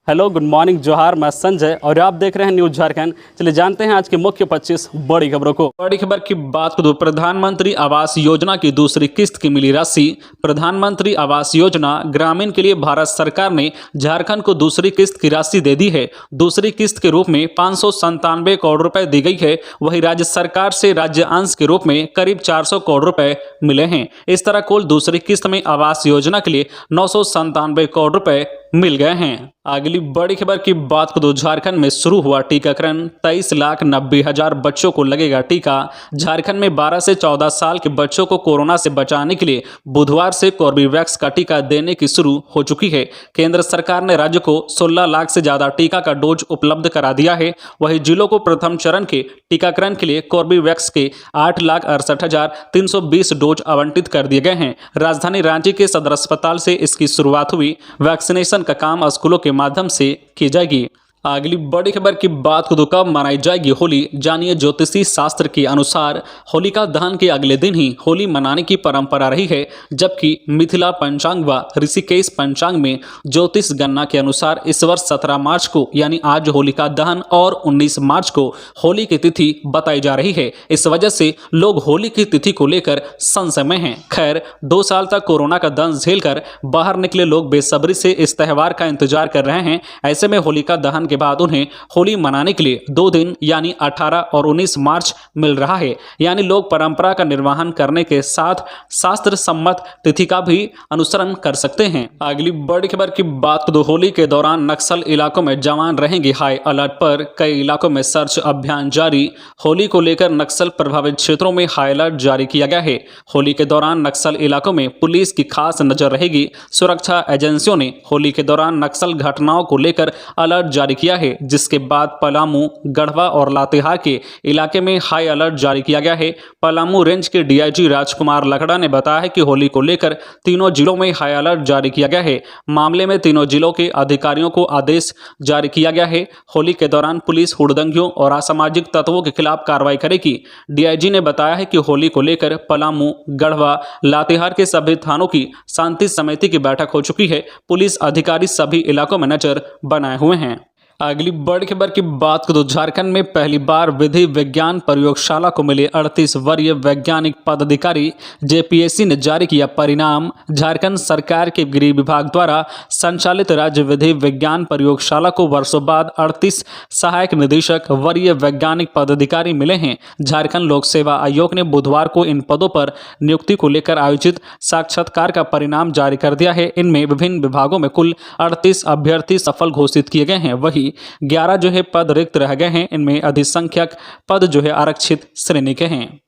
Hello, good morning, जोहार। मैं संजय और आप देख रहे हैं न्यूज झारखंड। चलिए जानते हैं आज की मुख्य 25 बड़ी खबरों को। बड़ी खबर की बात करूं, प्रधानमंत्री आवास योजना की दूसरी किस्त की मिली राशि। प्रधानमंत्री आवास योजना ग्रामीण के लिए भारत सरकार ने झारखंड को दूसरी किस्त की राशि दे दी है। दूसरी किस्त के रूप में 597 करोड़ रुपए दी गई है। वहीं राज्य सरकार से राज्य अंश के रूप में करीब 400 करोड़ रुपए मिले हैं। इस तरह कुल दूसरी किस्त में आवास योजना के लिए 997 करोड़ रुपए मिल गए हैं। अगली बड़ी खबर की बात करूं, झारखंड में शुरू हुआ टीकाकरण। 23,90,000 बच्चों को लगेगा टीका। झारखंड में 12 से 14 साल के बच्चों को कोरोना से बचाने के लिए बुधवार से कोर्बेवैक्स का टीका देने की शुरू हो चुकी है। केंद्र सरकार ने राज्य को 16 लाख से ज्यादा टीका का डोज उपलब्ध करा दिया है। वहीं जिलों को प्रथम चरण के टीकाकरण के लिए कोर्बेवैक्स के 8,68,320 डोज आवंटित कर दिए गए हैं। राजधानी रांची के सदर अस्पताल से इसकी शुरुआत हुई। वैक्सीनेशन का काम स्कूलों के माध्यम से की जाएगी। अगली बड़ी खबर की बात करूं, कब मनाई जाएगी होली। जानिए, ज्योतिषी शास्त्र के अनुसार होलिका दहन के अगले दिन ही होली मनाने की परंपरा रही है, जबकि मिथिला पंचांग व ऋषिकेश पंचांग में ज्योतिष गणना के अनुसार इस वर्ष 17 मार्च को यानी आज होलिका दहन और 19 मार्च को होली की तिथि बताई जा रही है। इस वजह से लोग होली की तिथि को लेकर संशय में हैं। खैर, 2 साल तक कोरोना का दंश झेलकर बाहर निकले लोग बेसब्री से इस त्यौहार का इंतजार कर रहे हैं। ऐसे में होलिका दहन के बाद उन्हें होली मनाने के लिए 2 दिन यानी 18 और 19 मार्च मिल रहा है। यानी लोग परंपरा का निर्वहन करने के साथ शास्त्र सम्मत तिथि का भी अनुसरण कर सकते हैं। अगली बड़ी खबर की बात करूं, होली के दौरान नक्सल इलाकों में जवान रहेंगे हाई अलर्ट पर। कई इलाकों में सर्च अभियान जारी। होली को लेकर नक्सल प्रभावित क्षेत्रों में हाई अलर्ट जारी किया गया है। होली के दौरान नक्सल इलाकों में पुलिस की खास नजर रहेगी। सुरक्षा एजेंसियों ने होली के दौरान नक्सल घटनाओं को लेकर अलर्ट जारी किया है, जिसके बाद पलामू, गढ़वा और लातेहार के इलाके में हाई अलर्ट जारी किया गया है। पलामू रेंज के डीआईजी राजकुमार लकड़ा ने बताया है कि होली को लेकर तीनों जिलों में हाई अलर्ट जारी किया गया है। मामले में तीनों जिलों के अधिकारियों को आदेश जारी किया गया है। होली के दौरान पुलिस हुड़दंगियों और असामाजिक तत्वों के खिलाफ कार्रवाई करेगी। डीआईजी ने बताया है कि होली को लेकर पलामू, गढ़वा, लातेहार के सभी थानों की शांति समिति की बैठक हो चुकी है। पुलिस अधिकारी सभी इलाकों में नजर बनाए हुए हैं। अगली बड़ी खबर की बात करूं, झारखंड में पहली बार विधि विज्ञान प्रयोगशाला को मिले 38 वर्षीय वैज्ञानिक पदाधिकारी। जेपीएससी ने जारी किया परिणाम। झारखंड सरकार के गृह विभाग द्वारा संचालित राज्य विधि विज्ञान प्रयोगशाला को वर्षों बाद 38 सहायक निदेशक वरीय वैज्ञानिक पदाधिकारी मिले हैं। झारखंड लोक सेवा आयोग ने बुधवार को इन पदों पर नियुक्ति को लेकर आयोजित साक्षात्कार का परिणाम जारी कर दिया है। इनमें विभिन्न विभागों में कुल 38 अभ्यर्थी सफल घोषित किए गए हैं। वही 11 जो है पद रिक्त रह गए हैं। इनमें अधिसंख्यक पद जो है आरक्षित श्रेणी के हैं।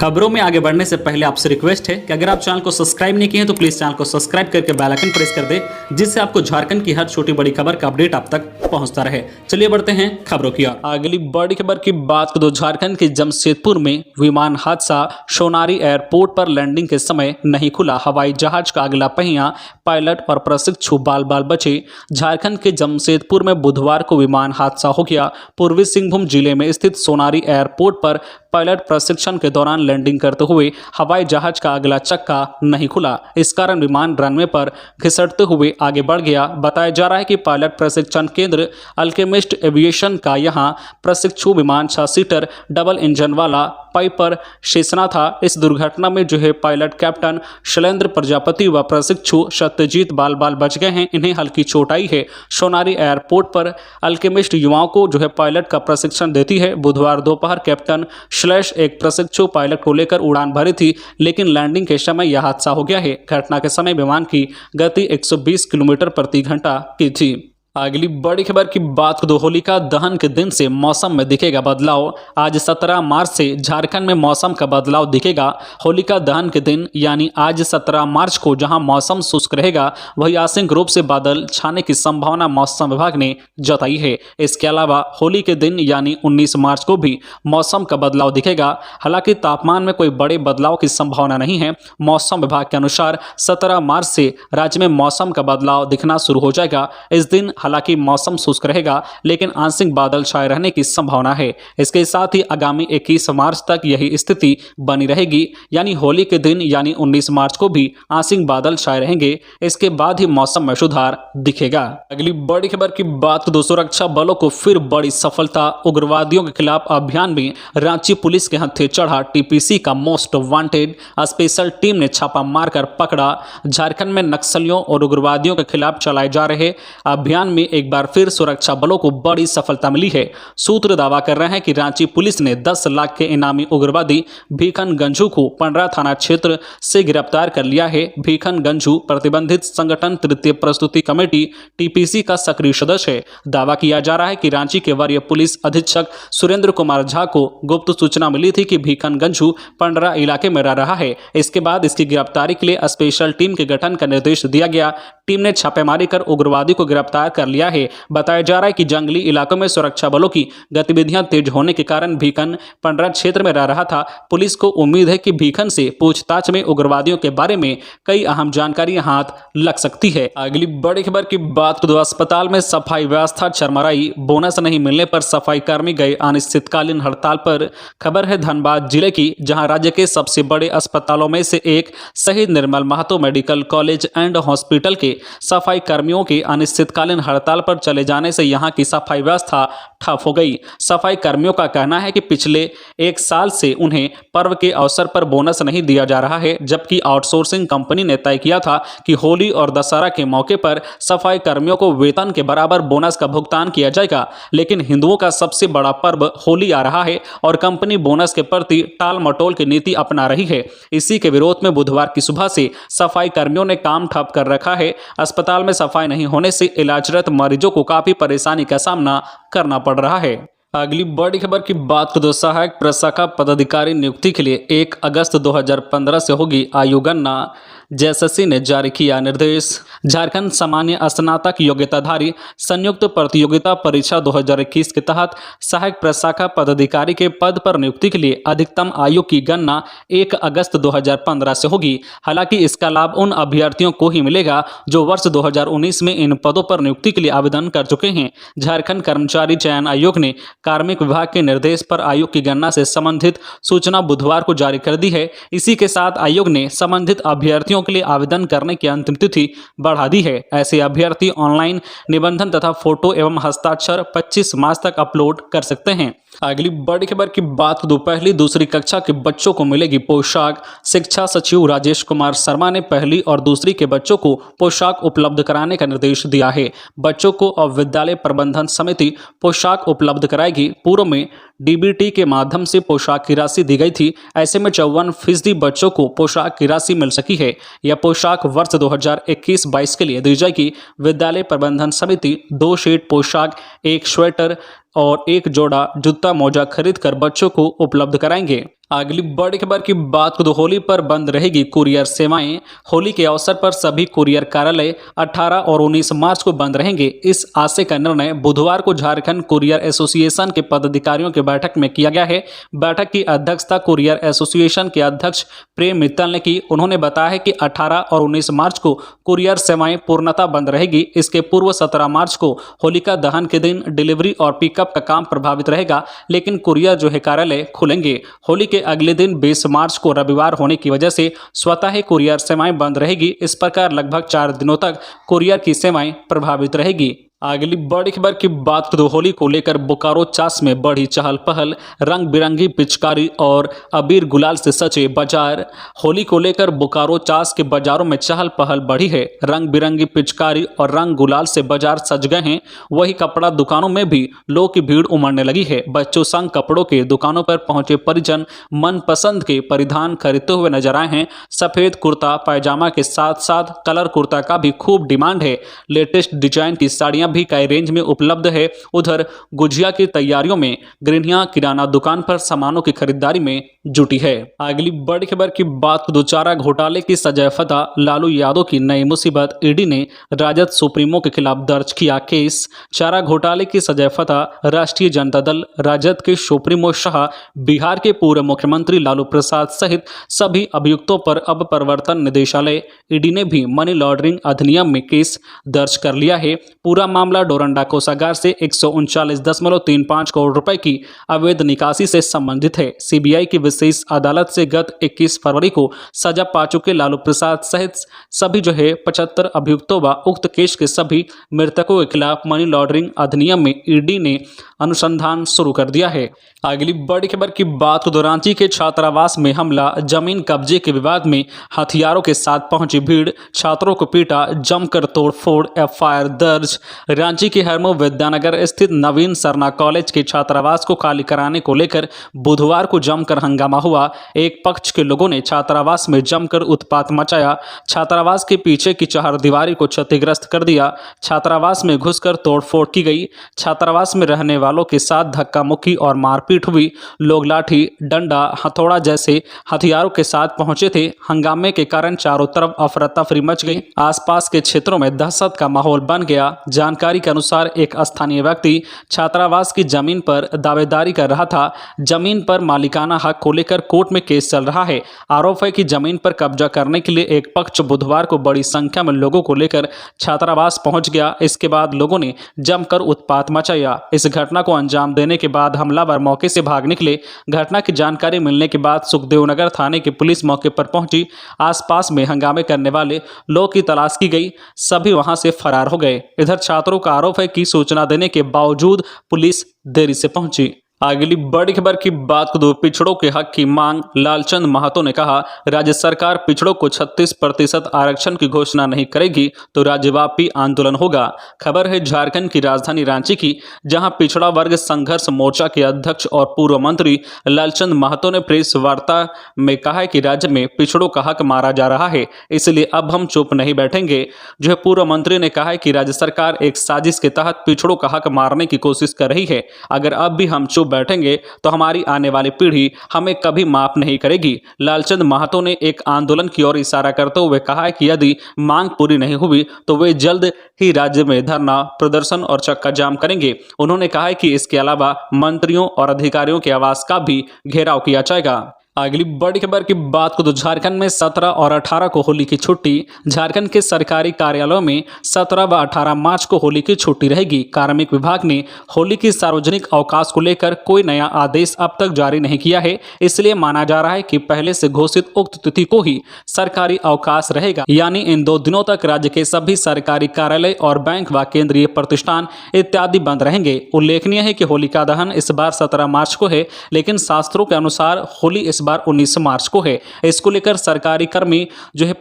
खबरों में आगे बढ़ने से पहले आपसे रिक्वेस्ट है कि अगर आप चैनल को सब्सक्राइब नहीं किए हैं तो प्लीज चैनल को सब्सक्राइब करके बेल आइकन प्रेस कर दे, जिससे आपको झारखंड की हर छोटी बड़ी खबर का अपडेट आप तक पहुंचता रहे। चलिए बढ़ते हैं खबरों की ओर। अगली बड़ी खबर की बात करो, झारखंड के जमशेदपुर में विमान हादसा। सोनारी एयरपोर्ट पर लैंडिंग के समय नहीं खुला हवाई जहाज का अगला पहिया। पायलट और प्रशिक्षु बाल बाल बचे। झारखंड के जमशेदपुर में बुधवार को विमान हादसा हो गया। पूर्वी सिंहभूम जिले में स्थित सोनारी एयरपोर्ट पर पायलट प्रशिक्षण के दौरान लैंडिंग करते हुए हवाई जहाज का अगला चक्का नहीं खुला। इस कारण विमान रनवे पर घिसटते हुए आगे बढ़ गया। बताया जा रहा है कि पायलट प्रशिक्षण केंद्र अल्केमिस्ट एविएशन का यहां प्रशिक्षु विमान 6 सीटर डबल इंजन वाला पाइपर शेषना था। इस दुर्घटना में जो है पायलट कैप्टन शैलेंद्र प्रजापति व प्रशिक्षु सत्यजीत बाल बाल बच गए हैं। इन्हें हल्की चोट आई है। सोनारी एयरपोर्ट पर अल्केमिस्ट युवाओं को जो है पायलट का प्रशिक्षण देती है। बुधवार दोपहर कैप्टन श्लैश एक प्रशिक्षु पायलट को लेकर उड़ान भरी थी, लेकिन लैंडिंग के समय यह हादसा हो गया है। घटना के समय विमान की गति 120 किलोमीटर प्रति घंटा की थी। अगली बड़ी खबर की बात करो, होलिका दहन के दिन से मौसम में दिखेगा बदलाव। आज 17 मार्च से झारखंड में मौसम का बदलाव दिखेगा। होलिका दहन के दिन यानी आज 17 मार्च को जहां मौसम शुष्क रहेगा, वहीं आंशिक रूप से बादल छाने की संभावना मौसम विभाग ने जताई है। इसके अलावा होली के दिन यानी 19 मार्च को भी मौसम का बदलाव दिखेगा। हालांकि तापमान में कोई बड़े बदलाव की संभावना नहीं है। मौसम विभाग के अनुसार 17 मार्च से राज्य में मौसम का बदलाव दिखना शुरू हो जाएगा। इस दिन हालांकि मौसम शुष्क रहेगा लेकिन आंशिक बादल छाए रहने की संभावना है। इसके साथ ही आगामी 21 मार्च तक यही स्थिति बनी रहेगी, यानी होली के दिन यानी 19 मार्च को भी आंशिक बादल छाए रहेंगे। इसके बाद ही मौसम में सुधार दिखेगा। अगली बड़ी खबर की बात तो सुरक्षा बलों को फिर बड़ी सफलता। उग्रवादियों के खिलाफ अभियान में रांची पुलिस के हत्थे चढ़ा टीपीसी का मोस्ट वांटेड। स्पेशल टीम ने छापा मारकर पकड़ा। झारखंड में नक्सलियों और उग्रवादियों के खिलाफ चलाए जा रहे अभियान में एक बार फिर सुरक्षा बलों को बड़ी सफलता मिली है। सूत्र दावा कर रहे हैं कि रांची पुलिस ने 10 लाख के इनामी उग्रवादी भीखन गंझू को पंडरा थाना क्षेत्र से गिरफ्तार कर लिया है। भीखन गंझू प्रतिबंधित संगठन तृतीय प्रस्तुति कमेटी टीपीसी का सक्रिय सदस्य है। दावा किया जा रहा है कि रांची के वरीय पुलिस अधीक्षक सुरेंद्र कुमार झा को गुप्त सूचना मिली थी कि भीखन गंझू पंडरा इलाके में रह रहा है। इसके बाद इसकी गिरफ्तारी के लिए स्पेशल टीम के गठन का निर्देश दिया गया। टीम ने छापेमारी कर उग्रवादी को गिरफ्तार कर लिया है। बताया जा रहा है कि जंगली इलाकों में सुरक्षा बलों की गतिविधियां तेज होने के कारण भीखन पंडरा क्षेत्र में रह रहा था। पुलिस को उम्मीद है कि भीखन से पूछताछ में उग्रवादियों के बारे में कई अहम जानकारी हाथ लग सकती है। अगली बड़ी खबर की बात तो अस्पताल में सफाई व्यवस्था चरमराई। बोनस नहीं मिलने पर सफाई कर्मी गए अनिश्चितकालीन हड़ताल पर। खबर है धनबाद जिले की, जहां राज्य के सबसे बड़े अस्पतालों में से एक Shaheed Nirmal Mahto medical college and hospital के सफाई कर्मियों के अनिश्चितकालीन हड़ताल पर चले जाने से यहां की सफाई व्यवस्था ठप हो गई। सफाई कर्मियों का कहना है कि पिछले 1 साल से उन्हें पर्व के अवसर पर बोनस नहीं दिया जा रहा है, जबकि आउटसोर्सिंग कंपनी ने तय किया था कि होली और दशहरा के मौके पर सफाई कर्मियों को वेतन के बराबर बोनस का भुगतान किया जाएगा। लेकिन हिंदुओं का सबसे बड़ा पर्व होली आ रहा है और कंपनी बोनस के प्रति टाल मटोल की नीति अपना रही है। इसी के विरोध में बुधवार की सुबह से सफाई कर्मियों ने काम ठप कर रखा है। अस्पताल में सफाई नहीं होने से इलाजरत मरीजों को काफी परेशानी का सामना करना पड़ रहा है। अगली बड़ी खबर की बात तो सहायक प्रशाखा पदाधिकारी नियुक्ति के लिए 1 अगस्त 2015 से होगी आयु गणना। जेएसएससी ने जारी किया निर्देश। झारखंड सामान्य स्नातक योग्यताधारी संयुक्त प्रतियोगिता परीक्षा 2021 के तहत सहायक प्रशाखा पदाधिकारी के पद पर नियुक्ति के लिए अधिकतम आयु की गणना 1 अगस्त 2015 से होगी। हालांकि इसका लाभ उन अभ्यर्थियों को ही मिलेगा जो वर्ष 2019 में इन पदों पर नियुक्ति के लिए आवेदन कर चुके हैं। झारखंड कर्मचारी चयन आयोग ने कार्मिक विभाग के निर्देश पर आयु की गणना से संबंधित सूचना बुधवार को जारी कर दी है। इसी के साथ आयोग ने संबंधित अभ्यर्थियों के लिए आवेदन करने की अंतिम तिथि बढ़ा दी है। ऐसे अभ्यर्थी ऑनलाइन निबंधन तथा फोटो एवं हस्ताक्षर 25 मार्च तक अपलोड कर सकते हैं। अगली बड़ी खबर की बात तो पहली दूसरी कक्षा के बच्चों को मिलेगी पोशाक। शिक्षा सचिव राजेश कुमार शर्मा ने पहली और दूसरी के बच्चों को पोशाक उपलब्ध कराने का निर्देश दिया है। बच्चों को अब विद्यालय प्रबंधन समिति पोशाक उपलब्ध कराएगी। पूर्व में डीबीटी के माध्यम से पोशाक की राशि दी गई थी। ऐसे में 54% बच्चों को पोशाक की राशि मिल सकी है। यह पोशाक वर्ष 2021-22 के लिए दी जाएगी। विद्यालय प्रबंधन समिति 2 सेट पोशाक, 1 स्वेटर और 1 जोड़ा जूता मोजा खरीद कर बच्चों को उपलब्ध कराएंगे। अगली बड़ी खबर की बात तो होली पर बंद रहेगी कुरियर सेवाएं। होली के अवसर पर सभी कुरियर कार्यालय 18 और 19 मार्च को बंद रहेंगे। इस आशय का निर्णय बुधवार को झारखंड कुरियर एसोसिएशन के पदाधिकारियों की बैठक में किया गया है। बैठक की अध्यक्षता कुरियर एसोसिएशन के अध्यक्ष प्रेम मित्तल ने की। उन्होंने बताया कि 18 और 19 मार्च को कुरियर सेवाएं पूर्णतः बंद रहेगी। इसके पूर्व 17 मार्च को होलिका दहन के दिन डिलीवरी और पिकअप का काम प्रभावित रहेगा, लेकिन कुरियर जो है कार्यालय खुलेंगे। होली के अगले दिन 20 मार्च को रविवार होने की वजह से स्वतः ही कुरियर सेवाएं बंद रहेगी। इस प्रकार लगभग 4 दिनों तक कुरियर की सेवाएं प्रभावित रहेगी। अगली बड़ी खबर की बात तो होली को लेकर बोकारो चास में बढ़ी चहल पहल। रंग बिरंगी पिचकारी और अबीर गुलाल से सचे बाजार। होली को लेकर बोकारो चास के बाजारों में चहल पहल बढ़ी है। रंग बिरंगी पिचकारी और रंग गुलाल से बाजार सज गए हैं। वही कपड़ा दुकानों में भी लोगों की भीड़ उमड़ने लगी है। बच्चों संग कपड़ों के दुकानों पर पहुंचे परिजन मनपसंद के परिधान खरीदते हुए नजर आए हैं। सफेद कुर्ता पायजामा के साथ साथ कलर कुर्ता का भी खूब डिमांड है। लेटेस्ट डिजाइन की साड़ियां भी कई रेंज में उपलब्ध है। उधर गुजिया की तैयारियों में गृहिणियां किराना दुकान पर सामानों की खरीदारी में जुटी है। अगली बड़ी खबर की बात तो चारा घोटाले की सजाए फतह। लालू यादव की नई मुसीबत। ईडी ने राजद सुप्रीमो के खिलाफ दर्ज किया केस। चारा घोटाले की सजाए फतह। राष्ट्रीय जनता दल राजद के सुप्रीमो शाह बिहार के पूर्व मुख्यमंत्री लालू प्रसाद सहित सभी अभियुक्तों पर अब प्रवर्तन निदेशालय ईडी ने भी मनी लॉन्ड्रिंग अधिनियम में केस दर्ज कर लिया है। पूरा मामला डोरंडा कोषागार से 139.35 करोड़ रुपए की अवैध निकासी से संबंधित है। सीबीआई की विशेष अदालत से गत 21 फरवरी को सजा पा चुके लालू प्रसाद सहित सभी 75 अभियुक्तों व उक्त केस के सभी मृतकों के खिलाफ मनी लॉन्ड्रिंग अधिनियम में ईडी ने अनुसंधान शुरू कर दिया है। अगली बड़ी खबर की बात तो रांची के छात्रावास में हमला, जमीन कब्जे के विवाद में हथियारों के साथ पहुंची भीड़, छात्रों को पीटा, जमकर तोड़फोड़, एफआईआर दर्ज। रांची के हरमो विद्यानगर स्थित नवीन सरना कॉलेज के छात्रावास को खाली कराने को लेकर बुधवार को जमकर हंगामा हुआ। एक पक्ष के लोगों ने छात्रावास में जमकर उत्पात मचाया, छात्रावास के पीछे की चहारदीवारी को क्षतिग्रस्त कर दिया, छात्रावास में घुसकर तोड़फोड़ की गई, छात्रावास में रहने वालों के साथ धक्का मुक्की और मारपीट हुई। लोग लाठी, डंडा, हथौड़ा जैसे हथियारों के साथ पहुंचे थे। हंगामे के कारण चारों तरफ अफरा तफरी मच गई। आसपास के क्षेत्रों में दहशत का माहौल बन गया। जानकारी के अनुसार एक स्थानीय व्यक्ति छात्रावास की जमीन पर दावेदारी कर रहा था। जमीन पर मालिकाना हक को लेकर कोर्ट में केस चल रहा है। आरोप है कि जमीन पर कब्जा करने के लिए एक पक्ष बुधवार को बड़ी संख्या में लोगों को लेकर छात्रावास पहुंच गया। इसके बाद लोगों ने जमकर उत्पात मचाया। इस घटना को अंजाम देने के बाद हमलावर मौके से भाग निकले। घटना की जानकारी मिलने के बाद सुखदेवनगर थाने की पुलिस मौके पर पहुंची। आसपास में हंगामे करने वाले लोगों की तलाश की गई, सभी वहां से फरार हो गए। इधर छात्रों का आरोप है कि सूचना देने के बावजूद पुलिस देरी से पहुंची। अगली बड़ी खबर की बात करें, पिछड़ों के हक की मांग, लालचंद महतो ने कहा राज्य सरकार पिछड़ों को 36% आरक्षण की घोषणा नहीं करेगी तो राज्यव्यापी आंदोलन होगा। खबर है झारखंड की राजधानी रांची की, जहां पिछड़ा वर्ग संघर्ष मोर्चा के अध्यक्ष और पूर्व मंत्री लालचंद महतो ने प्रेस वार्ता में कहा है कि राज्य में पिछड़ों का हक मारा जा रहा है, इसलिए अब हम चुप नहीं बैठेंगे। पूर्व मंत्री ने कहा है कि राज्य सरकार एक साजिश के तहत पिछड़ों का हक मारने की कोशिश कर रही है। अगर अब भी हम चुप बैठेंगे तो हमारी आने वाली पीढ़ी हमें कभी माफ नहीं करेगी। लालचंद महतो ने एक आंदोलन की ओर इशारा करते हुए कहा है कि यदि मांग पूरी नहीं हुई तो वे जल्द ही राज्य में धरना प्रदर्शन और चक्का जाम करेंगे। उन्होंने कहा है कि इसके अलावा मंत्रियों और अधिकारियों के आवास का भी घेराव किया जाएगा। अगली बड़ी खबर की बात को तो झारखंड में 17 और 18 को होली की छुट्टी। झारखंड के सरकारी कार्यालयों में 17 व 18 मार्च को होली की छुट्टी रहेगी। कार्मिक विभाग ने होली की सार्वजनिक अवकाश को लेकर कोई नया आदेश अब तक जारी नहीं किया है, इसलिए माना जा रहा है कि पहले से घोषित उक्त तिथि को ही सरकारी अवकाश रहेगा। यानी इन 2 दिनों तक राज्य के सभी सरकारी कार्यालय और बैंक व केंद्रीय प्रतिष्ठान इत्यादि बंद रहेंगे। उल्लेखनीय है कि होलिका दहन इस बार 17 मार्च को है, लेकिन शास्त्रों के अनुसार होली इस बार 19 मार्च को है। इसको लेकर सरकारी कर्मी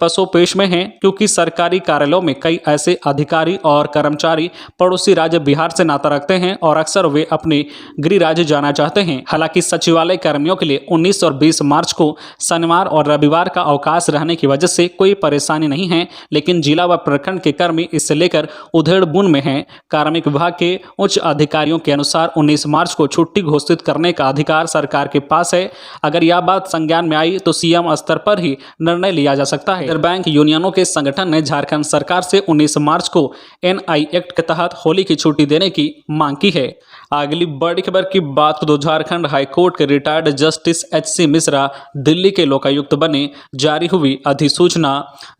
पसोपेश में हैं, क्योंकि सरकारी कार्यालयों में कई ऐसे अधिकारी और कर्मचारी पड़ोसी राज्य बिहार से नाता रखते हैं और अक्सर वे अपने गृह राज्य जाना चाहते हैं। हालांकि सचिवालय कर्मियों के लिए 19 और 20 मार्च को शनिवार और रविवार का अवकाश रहने की वजह से कोई परेशानी नहीं है, लेकिन जिला व प्रखंड के कर्मी इससे लेकर उधेड़-बुन में हैं। कार्मिक विभाग के उच्च अधिकारियों के अनुसार 19 मार्च को छुट्टी घोषित करने का अधिकार सरकार के पास है। अगर यह बात संज्ञान में आई तो सीएम स्तर पर ही निर्णय लिया जा सकता है। बैंक यूनियनों के संगठन ने झारखंड सरकार से 19 मार्च को एनआई एक्ट के तहत होली की छुट्टी देने की मांग की है। अगली बड़ी खबर की बात तो झारखंड हाईकोर्ट के retired justice HC Mishra Delhi के लोकायुक्त बने, जारी हुई अधिसूचना।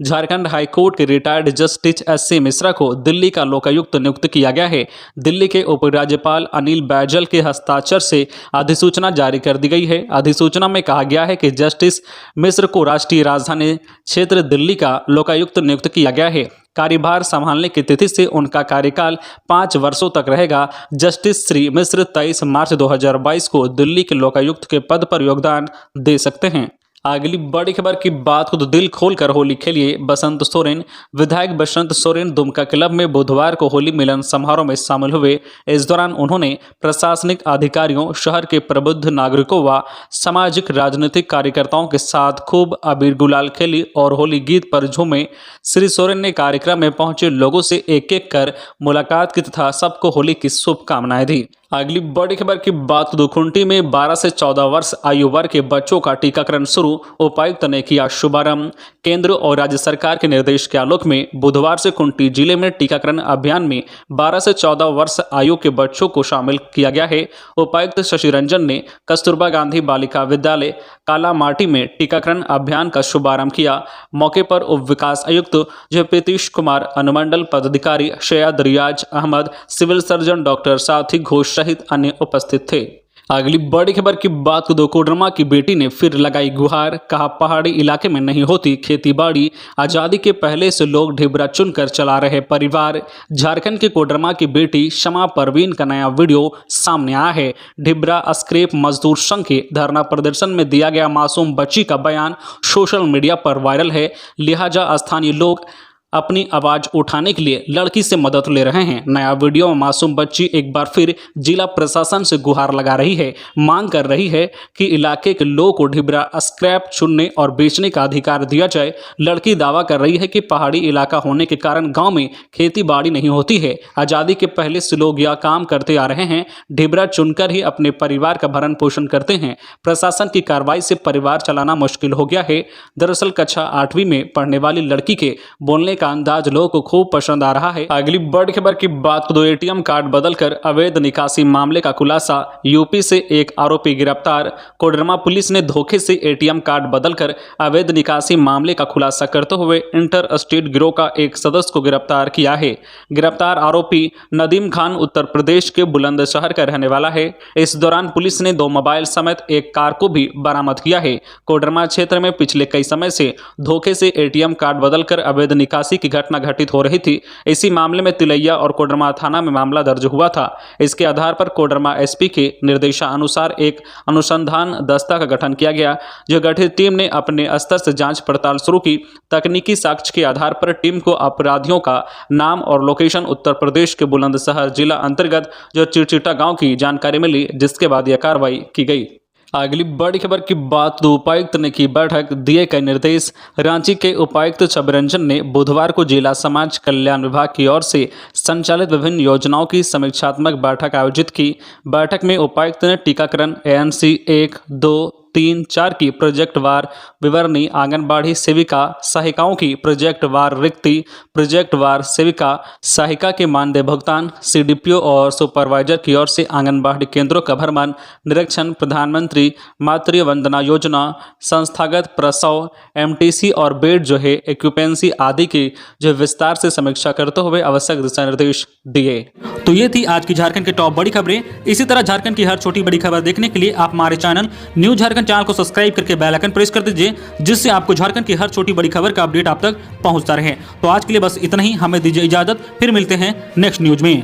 झारखंड हाईकोर्ट के रिटायर्ड जस्टिस एचसी मिश्रा को दिल्ली का लोकायुक्त नियुक्त किया गया है। दिल्ली के उप राज्यपाल अनिल बैजल के हस्ताक्षर से अधिसूचना जारी कर दी गई है। अधिसूचना में कहा गया है कि जस्टिस मिश्र को राष्ट्रीय राजधानी क्षेत्र दिल्ली का लोकायुक्त नियुक्त किया गया है। कार्यभार संभालने की तिथि से उनका कार्यकाल 5 वर्षों तक रहेगा। जस्टिस श्री मिश्र 23 मार्च 2022 को दिल्ली के लोकायुक्त के पद पर योगदान दे सकते हैं। अगली बड़ी खबर की बात को तो दिल खोलकर होली खेलिए बसंत सोरेन। विधायक बसंत सोरेन दुमका क्लब में बुधवार को होली मिलन समारोह में शामिल हुए। इस दौरान उन्होंने प्रशासनिक अधिकारियों, शहर के प्रबुद्ध नागरिकों व सामाजिक राजनीतिक कार्यकर्ताओं के साथ खूब अबीर गुलाल खेली और होली गीत पर झूमे। श्री सोरेन ने कार्यक्रम में पहुंचे लोगों से एक एक कर मुलाकात की तथा सबको होली की शुभकामनाएं दी। अगली बड़ी खबर की बात, खुंटी में 12 से 14 वर्ष आयु वर्ग के बच्चों का टीकाकरण शुरू। उपायुक्त ने किया शुभारंभ। केंद्र और राज्य सरकार के निर्देश के आलोक में बुधवार से खूंटी जिले में टीकाकरण अभियान में 12 से 14 वर्ष आयु के बच्चों को शामिल किया गया है। उपायुक्त शशि रंजन ने कस्तूरबा गांधी बालिका विद्यालय कालामाटी में टीकाकरण अभियान का शुभारंभ किया। मौके पर उप विकास आयुक्त जयप्रीतिश कुमार, अनुमंडल पदाधिकारी सैयद रियाज अहमद, सिविल सर्जन डॉक्टर साथी घोष सहित अन्य उपस्थित थे। अगली बड़ी खबर की बात को कोडरमा की बेटी ने फिर लगाई गुहार, कहा पहाड़ी इलाके में नहीं होती खेती बाड़ी, आजादी के पहले से लोग ढिबरा चुनकर चला रहे परिवार। झारखंड के कोडरमा की बेटी शमा परवीन का नया वीडियो सामने आया है। ढिबरा स्क्रैप मजदूर संघ के धरना प्रदर्शन में दिया गया मासूम बच्ची का बयान सोशल मीडिया पर वायरल है। लिहाजा स्थानीय लोग अपनी आवाज उठाने के लिए लड़की से मदद ले रहे हैं। नया वीडियो में मासूम बच्ची एक बार फिर जिला प्रशासन से गुहार लगा रही है, मांग कर रही है कि इलाके के लोगों को ढिबरा स्क्रैप चुनने और बेचने का अधिकार दिया जाए। लड़की दावा कर रही है कि पहाड़ी इलाका होने के कारण गांव में खेती बाड़ी नहीं होती है। आज़ादी के पहले से लोग यह काम करते आ रहे हैं, ढिबरा चुनकर ही अपने परिवार का भरण पोषण करते हैं। प्रशासन की कार्रवाई से परिवार चलाना मुश्किल हो गया है। दरअसल कक्षा 8वीं में पढ़ने वाली लड़की के बोलने का अंदाज लोगों को खूब पसंद आ रहा है। अगली बड़ी खबर की बात तो एटीएम कार्ड बदलकर अवैध निकासी मामले का खुलासा, यूपी से एक आरोपी गिरफ्तार। कोडरमा पुलिस ने धोखे से एटीएम कार्ड बदलकर अवैध निकासी मामले का खुलासा करते हुए इंटर स्टेट गिरोह का एक सदस्य को गिरफ्तार किया है। गिरफ्तार आरोपी नदीम खान उत्तर प्रदेश के बुलंदशहर का रहने वाला है। इस दौरान पुलिस ने 2 मोबाइल समेत एक कार को भी बरामद किया है। कोडरमा क्षेत्र में पिछले कई समय से धोखे से एटीएम कार्ड बदलकर अवैध निकासी की घटना घटित हो रही थी। इसी मामले में तिलैया और कोडरमा थाना में मामला दर्ज हुआ था। इसके आधार पर कोडरमा एसपी के निर्देशानुसार एक अनुसंधान दस्ता का गठन किया गया, जो गठित टीम ने अपने स्तर से जांच पड़ताल शुरू की। तकनीकी साक्ष्य के आधार पर टीम को अपराधियों का नाम और लोकेशन उत्तर प्रदेश के बुलंदशहर जिला अंतर्गत जो चिरचिटा गांव की जानकारी मिली, जिसके बाद यह कार्रवाई की गई। अगली बड़ी खबर की बात तो उपायुक्त ने की बैठक, दिए कई निर्देश। रांची के उपायुक्त शबरंजन ने बुधवार को जिला समाज कल्याण विभाग की ओर से संचालित विभिन्न योजनाओं की समीक्षात्मक बैठक आयोजित की। बैठक में उपायुक्त ने टीकाकरण ANC 1, 2, 3, 4 की प्रोजेक्ट वार विवरणी, आंगनबाड़ी सेविका सहायिकाओं की प्रोजेक्ट वार रिक्ति, प्रोजेक्ट वार सेविका सहायिका के मानदेय भुगतान, CDPO और सुपरवाइजर की ओर से आंगनबाड़ी केंद्रों का भ्रमण, निरीक्षण, प्रधानमंत्री मातृ वंदना योजना, संस्थागत प्रसव, MTC और बेड जो है एक्यूपेंसी आदि की जो विस्तार से समीक्षा करते हुए आवश्यक दिशा निर्देश दिए। तो ये थी आज की झारखंड की टॉप बड़ी खबरें। इसी तरह झारखंड की हर छोटी बड़ी खबर देखने के लिए आप हमारे चैनल न्यूज झारखंड चैनल को सब्सक्राइब करके बेल आइकन प्रेस कर दीजिए, जिससे आपको झारखंड की हर छोटी बड़ी खबर का अपडेट आप तक पहुंचता रहे। तो आज के लिए बस इतना ही, हमें दीजिए इजाजत, फिर मिलते हैं नेक्स्ट न्यूज में।